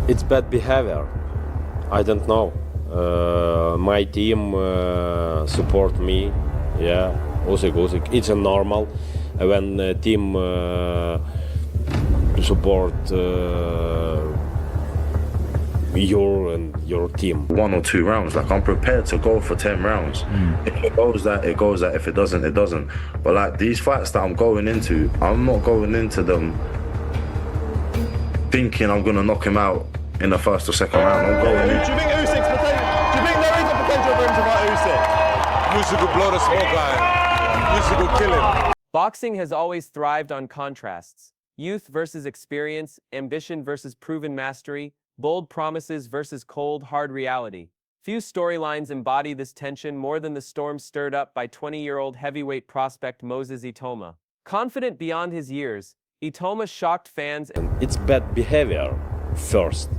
It's bad behavior. I don't know. My team support me. Yeah, Usyk. It's a normal when team support your team. 1 or 2 rounds. Like, I'm prepared to go for 10 rounds. If it goes that, it goes that. If it doesn't, it doesn't. But like these fights that I'm going into, I'm not going into them thinking I'm gonna knock him out in the first or second round. I'm going in. Do you think Usyk's potential? Do you think there is a potential for him to fight Usyk? Usyk will blow the smoke line. Usyk will kill him. Boxing has always thrived on contrasts. Youth versus experience, ambition versus proven mastery, bold promises versus cold, hard reality. Few storylines embody this tension more than the storm stirred up by 20-year-old heavyweight prospect Moses Itauma. Confident beyond his years, Itauma shocked fans. It's bad behavior first.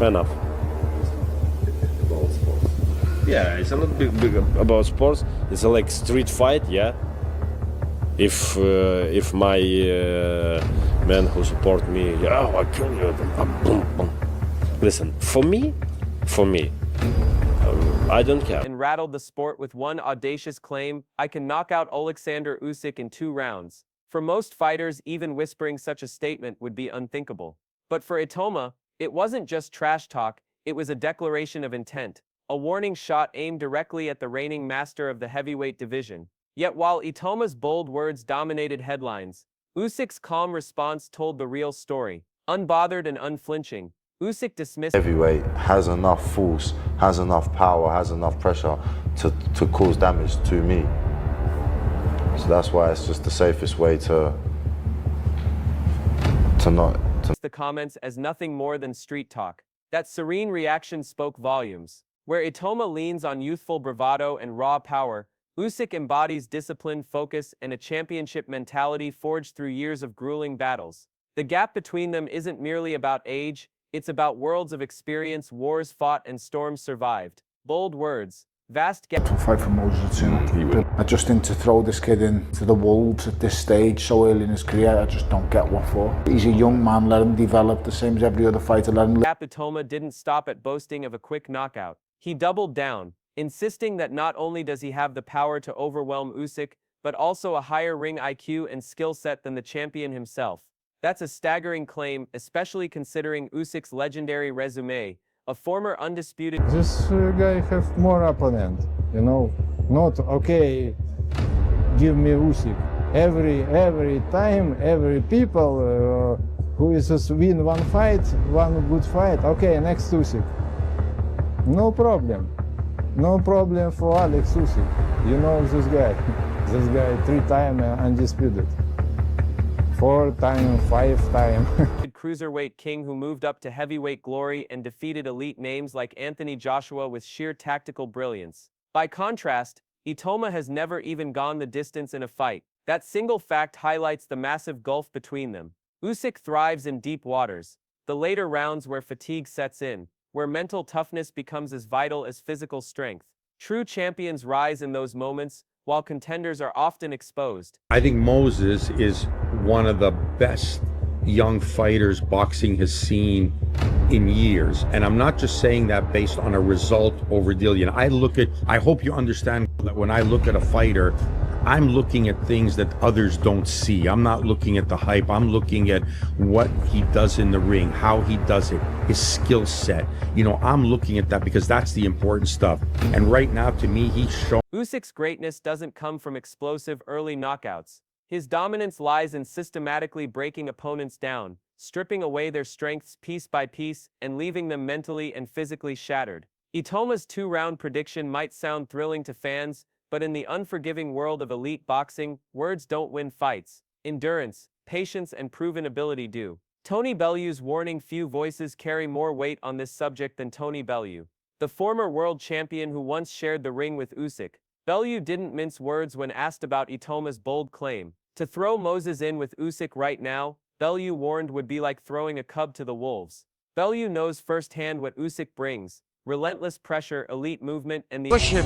Enough. Yeah, it's not big about sports. It's like street fight, yeah. If my men who support me, yeah, I kill you. Boom, boom. Listen, for me, I don't care. And rattled the sport with one audacious claim: I can knock out Oleksandr Usyk in 2 rounds. For most fighters, even whispering such a statement would be unthinkable. But for Itauma, it wasn't just trash talk, it was a declaration of intent, a warning shot aimed directly at the reigning master of the heavyweight division. Yet while Itauma's bold words dominated headlines, Usyk's calm response told the real story. Unbothered and unflinching, Usyk dismissed. Heavyweight has enough force, has enough power, has enough pressure to cause damage to me. So that's why it's just the safest way to not. The comments as nothing more than street talk. That serene reaction spoke volumes. Where Itauma leans on youthful bravado and raw power, Usyk embodies discipline, focus, and a championship mentality forged through years of grueling battles. The gap between them isn't merely about age, it's about worlds of experience, wars fought, and storms survived. Bold words, vast gap. To fight for Moses Itauma. I just think to throw this kid into the wolves at this stage so early in his career, I just don't get what for. He's a young man, let him develop the same as every other fighter. Let him. Itauma didn't stop at boasting of a quick knockout. He doubled down, insisting that not only does he have the power to overwhelm Usyk, but also a higher ring IQ and skill set than the champion himself. That's a staggering claim, especially considering Usyk's legendary resume, a former undisputed. This guy have more opponent, you know. Not okay. Give me Usyk. Every time, every people who is just win one fight, one good fight. Okay, next Usyk. No problem. No problem for Alex Usyk. You know this guy. This guy 3-time undisputed. 4-time, 5-time. Cruiserweight king who moved up to heavyweight glory and defeated elite names like Anthony Joshua with sheer tactical brilliance. By contrast, Itauma has never even gone the distance in a fight. That single fact highlights the massive gulf between them. Usyk thrives in deep waters, the later rounds where fatigue sets in, where mental toughness becomes as vital as physical strength. True champions rise in those moments, while contenders are often exposed. I think Moses is one of the best young fighters boxing has seen in years. And I'm not just saying that based on a result over deal. You know, I hope you understand that when I look at a fighter, I'm looking at things that others don't see. I'm not looking at the hype. I'm looking at what he does in the ring, how he does it, his skill set. You know, I'm looking at that because that's the important stuff. And right now, to me, he's shown. Usyk's greatness doesn't come from explosive early knockouts. His dominance lies in systematically breaking opponents down, stripping away their strengths piece by piece, and leaving them mentally and physically shattered. Itauma's 2-round prediction might sound thrilling to fans, but in the unforgiving world of elite boxing, words don't win fights. Endurance, patience, and proven ability do. Tony Bellew's warning: few voices carry more weight on this subject than Tony Bellew. The former world champion who once shared the ring with Usyk, Bellew didn't mince words when asked about Itauma's bold claim. To throw Moses in with Usyk right now, Bellew warned, would be like throwing a cub to the wolves. Bellew knows firsthand what Usyk brings: relentless pressure, elite movement, and the Push him.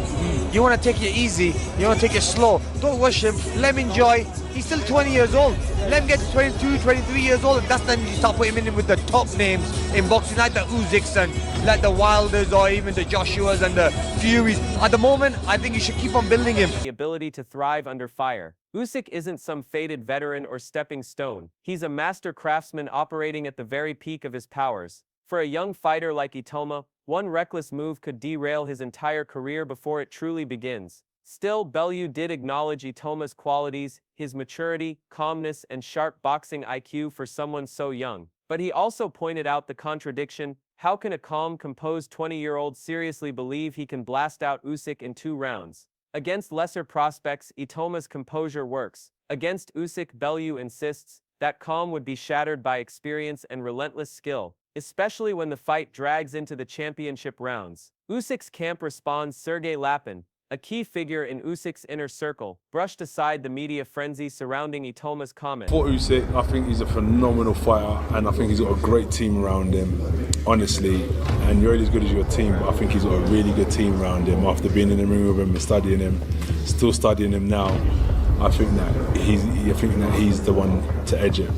You want to take it easy. You want to take it slow. Don't rush him. Let him enjoy. He's still 20 years old. Let him get to 22, 23 years old. And that's then you start putting him in with the top names in boxing, like the Usyks and like the Wilders or even the Joshuas and the Furies. At the moment, I think you should keep on building him. The ability to thrive under fire. Usyk isn't some faded veteran or stepping stone. He's a master craftsman operating at the very peak of his powers. For a young fighter like Itauma, one reckless move could derail his entire career before it truly begins. Still, Bellew did acknowledge Itauma's qualities, his maturity, calmness, and sharp boxing IQ for someone so young. But he also pointed out the contradiction. How can a calm, composed 20-year-old seriously believe he can blast out Usyk in 2 rounds? Against lesser prospects, Itauma's composure works. Against Usyk, Bellew insists that calm would be shattered by experience and relentless skill, especially when the fight drags into the championship rounds. Usyk's camp responds. Sergey Lapin, a key figure in Usyk's inner circle, brushed aside the media frenzy surrounding Itauma's comment. For Usyk, I think he's a phenomenal fighter, and I think he's got a great team around him, honestly. And you're only as good as your team, but I think he's got a really good team around him. After being in the ring with him and studying him, still studying him now, I think that he's the one to edge him.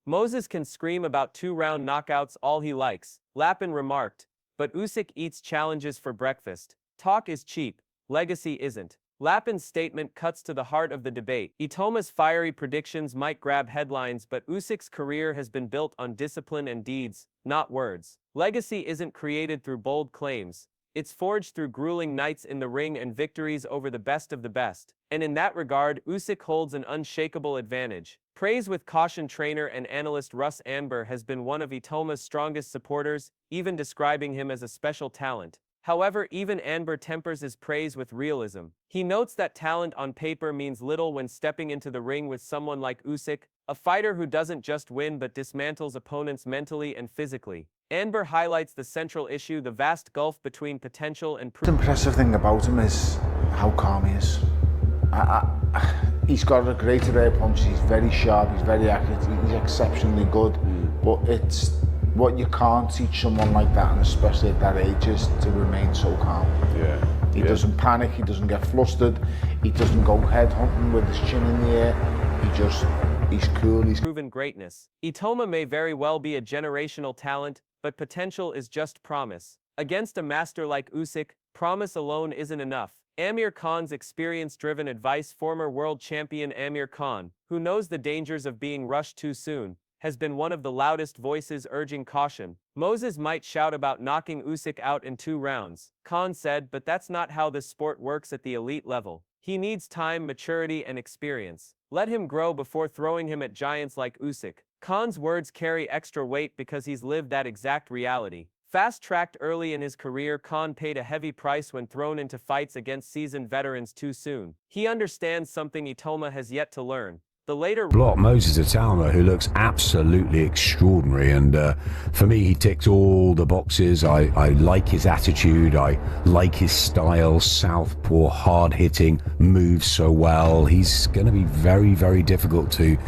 Moses can scream about 2-round knockouts all he likes, Lapin remarked, but Usyk eats challenges for breakfast. Talk is cheap, legacy isn't. Lapin's statement cuts to the heart of the debate. Itauma's fiery predictions might grab headlines, but Usyk's career has been built on discipline and deeds, not words. Legacy isn't created through bold claims. It's forged through grueling nights in the ring and victories over the best of the best. And in that regard, Usyk holds an unshakable advantage. Praise with caution. Trainer and analyst Russ Anber has been one of Itauma's strongest supporters, even describing him as a special talent. However, even Anber tempers his praise with realism. He notes that talent on paper means little when stepping into the ring with someone like Usyk, a fighter who doesn't just win but dismantles opponents mentally and physically. Anber highlights the central issue, the vast gulf between potential and The impressive thing about him is how calm he is. He's got a great array of punches, he's very sharp, he's very accurate, he's exceptionally good, but it's what you can't teach someone like that, and especially at that age, is to remain so calm. He doesn't panic, he doesn't get flustered, he doesn't go head hunting with his chin in the air, he's cool. He's proven greatness. Itauma may very well be a generational talent, but potential is just promise. Against a master like Usyk, promise alone isn't enough. Amir Khan's experience-driven advice. Former world champion Amir Khan, who knows the dangers of being rushed too soon, has been one of the loudest voices urging caution. Moses might shout about knocking Usyk out in 2 rounds, Khan said, but that's not how this sport works at the elite level. He needs time, maturity, and experience. Let him grow before throwing him at giants like Usyk. Khan's words carry extra weight because he's lived that exact reality. Fast-tracked early in his career, Khan paid a heavy price when thrown into fights against seasoned veterans too soon. He understands something Itauma has yet to learn. The later block Moses Itauma, who looks absolutely extraordinary, and for me he ticks all the boxes. I like his attitude, I like his style, southpaw, hard-hitting, moves so well. He's going to be very, very difficult to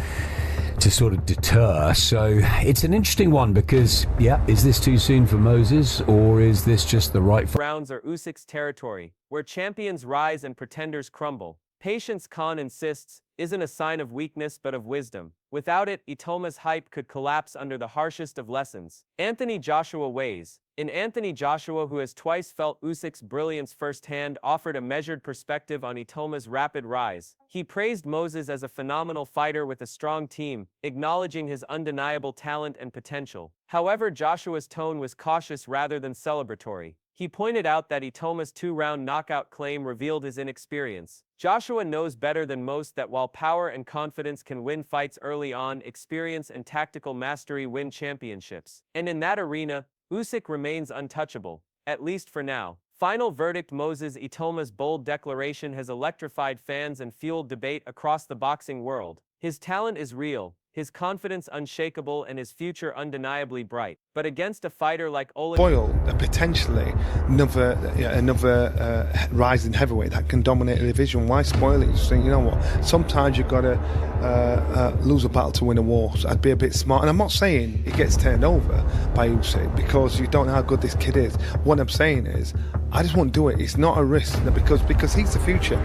sort of deter. So it's an interesting one because, is this too soon for Moses, or is this just the right rounds are Usyk's territory, where champions rise and pretenders crumble. Patience, Khan insists, isn't a sign of weakness but of wisdom. Without it, Itauma's hype could collapse under the harshest of lessons. Anthony Joshua weighs. In Anthony Joshua, who has twice felt Usyk's brilliance firsthand, offered a measured perspective on Itauma's rapid rise. He praised Moses as a phenomenal fighter with a strong team, acknowledging his undeniable talent and potential. However, Joshua's tone was cautious rather than celebratory. He pointed out that Itauma's 2-round knockout claim revealed his inexperience. Joshua knows better than most that while power and confidence can win fights early on, experience and tactical mastery win championships. And in that arena, Usyk remains untouchable, at least for now. Final verdict. Moses Itauma's bold declaration has electrified fans and fueled debate across the boxing world. His talent is real, his confidence unshakable and his future undeniably bright. But against a fighter like Oleksandr Spoil potentially another rising heavyweight that can dominate the division. Why spoil it? Just think, you know what? Sometimes you've got to lose a battle to win a war. So I'd be a bit smart. And I'm not saying he gets turned over by Usyk because you don't know how good this kid is. What I'm saying is, I just won't do it. It's not a risk because he's the future.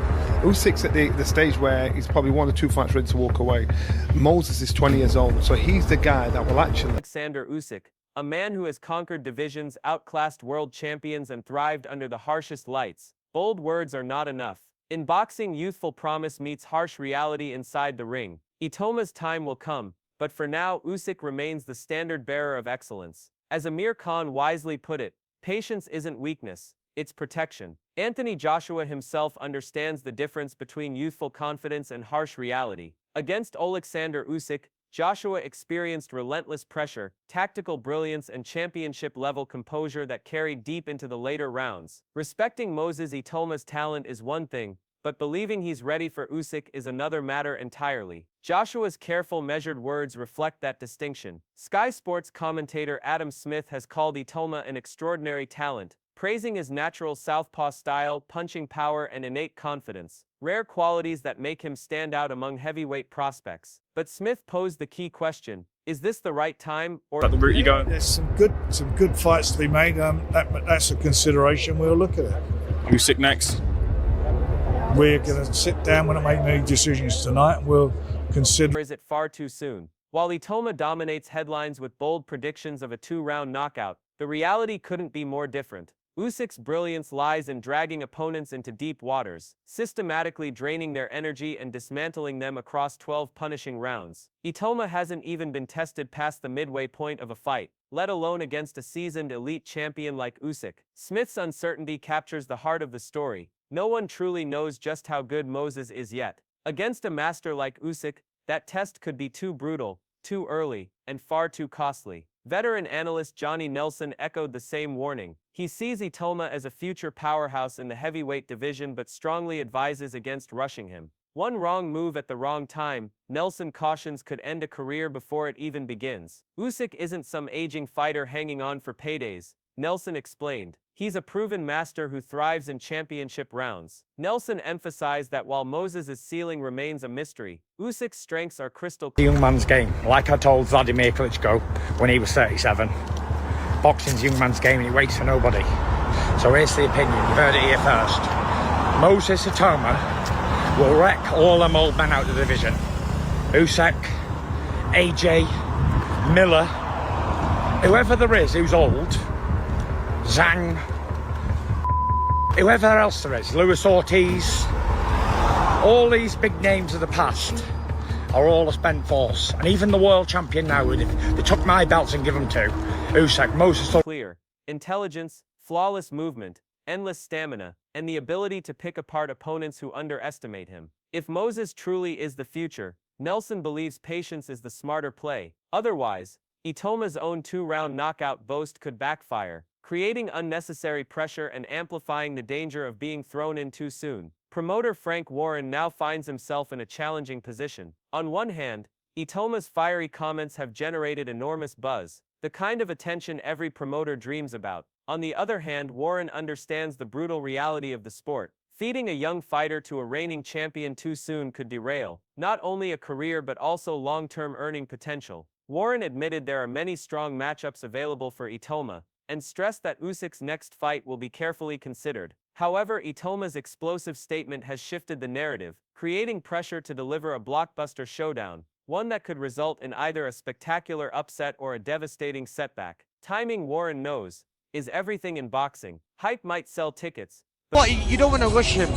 Usyk's at the stage where he's probably 1 or 2 fights ready to walk away. Moses is 20 years old, so he's the guy that will actually. Oleksandr Usyk, a man who has conquered divisions, outclassed world champions, and thrived under the harshest lights. Bold words are not enough. In boxing, youthful promise meets harsh reality inside the ring. Itauma's time will come, but for now, Usyk remains the standard-bearer of excellence. As Amir Khan wisely put it, patience isn't weakness, it's protection. Anthony Joshua himself understands the difference between youthful confidence and harsh reality. Against Oleksandr Usyk, Joshua experienced relentless pressure, tactical brilliance, and championship-level composure that carried deep into the later rounds. Respecting Moses Itauma's talent is one thing, but believing he's ready for Usyk is another matter entirely. Joshua's careful, measured words reflect that distinction. Sky Sports commentator Adam Smith has called Itauma an extraordinary talent, praising his natural southpaw style, punching power, and innate confidence, rare qualities that make him stand out among heavyweight prospects. But Smith posed the key question: is this the right time, or the route you go? There's some good fights to be made. That's a consideration. We'll look at it. Usyk next. We're going to sit down. We're not making any decisions tonight. We'll consider. Or is it far too soon? While Itauma dominates headlines with bold predictions of a 2-round knockout, the reality couldn't be more different. Usyk's brilliance lies in dragging opponents into deep waters, systematically draining their energy and dismantling them across 12 punishing rounds. Itauma hasn't even been tested past the midway point of a fight, let alone against a seasoned elite champion like Usyk. Smith's uncertainty captures the heart of the story. No one truly knows just how good Moses is yet. Against a master like Usyk, that test could be too brutal, too early, and far too costly. Veteran analyst Johnny Nelson echoed the same warning. He sees Itauma as a future powerhouse in the heavyweight division but strongly advises against rushing him. One wrong move at the wrong time, Nelson cautions, could end a career before it even begins. Usyk isn't some aging fighter hanging on for paydays, Nelson explained. He's a proven master who thrives in championship rounds. Nelson emphasized that while Moses' ceiling remains a mystery, Usyk's strengths are crystal clear. The young man's game, like I told Vladimir Klitschko when he was 37. Boxing's young man's game and he waits for nobody. So here's the opinion, you've heard it here first. Moses Itauma will wreck all them old men out of the division. Usyk, AJ, Miller, whoever there is who's old, Zhang, whoever else there is, Luis Ortiz, all these big names of the past are all a spent force. And even the world champion now, if they took my belts and give them to Usyk, Moses... Clear, intelligence, flawless movement, endless stamina, and the ability to pick apart opponents who underestimate him. If Moses truly is the future, Nelson believes patience is the smarter play. Otherwise, Itauma's own 2-round knockout boast could backfire, creating unnecessary pressure and amplifying the danger of being thrown in too soon. Promoter Frank Warren now finds himself in a challenging position. On one hand, Itauma's fiery comments have generated enormous buzz, the kind of attention every promoter dreams about. On the other hand, Warren understands the brutal reality of the sport. Feeding a young fighter to a reigning champion too soon could derail not only a career but also long-term earning potential. Warren admitted there are many strong matchups available for Itauma, and stressed that Usyk's next fight will be carefully considered. However, Itauma's explosive statement has shifted the narrative, creating pressure to deliver a blockbuster showdown, one that could result in either a spectacular upset or a devastating setback. Timing, Warren knows, is everything in boxing. Hype might sell tickets, but you don't want to rush him.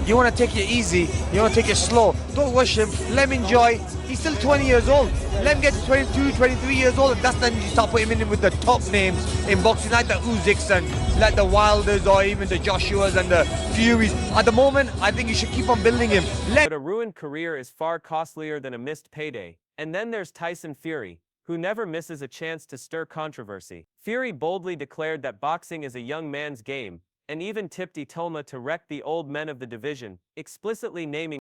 You want to take it easy. You want to take it slow. Don't rush him. Let him enjoy. He's still 20 years old. Let him get to 22, 23 years old. And that's then you start putting him in with the top names in boxing, like the Usyks and like the Wilders or even the Joshuas and the Furies. At the moment, I think you should keep on building him. But a ruined career is far costlier than a missed payday. And then there's Tyson Fury, who never misses a chance to stir controversy. Fury boldly declared that boxing is a young man's game, and even tipped Itauma to wreck the old men of the division, explicitly naming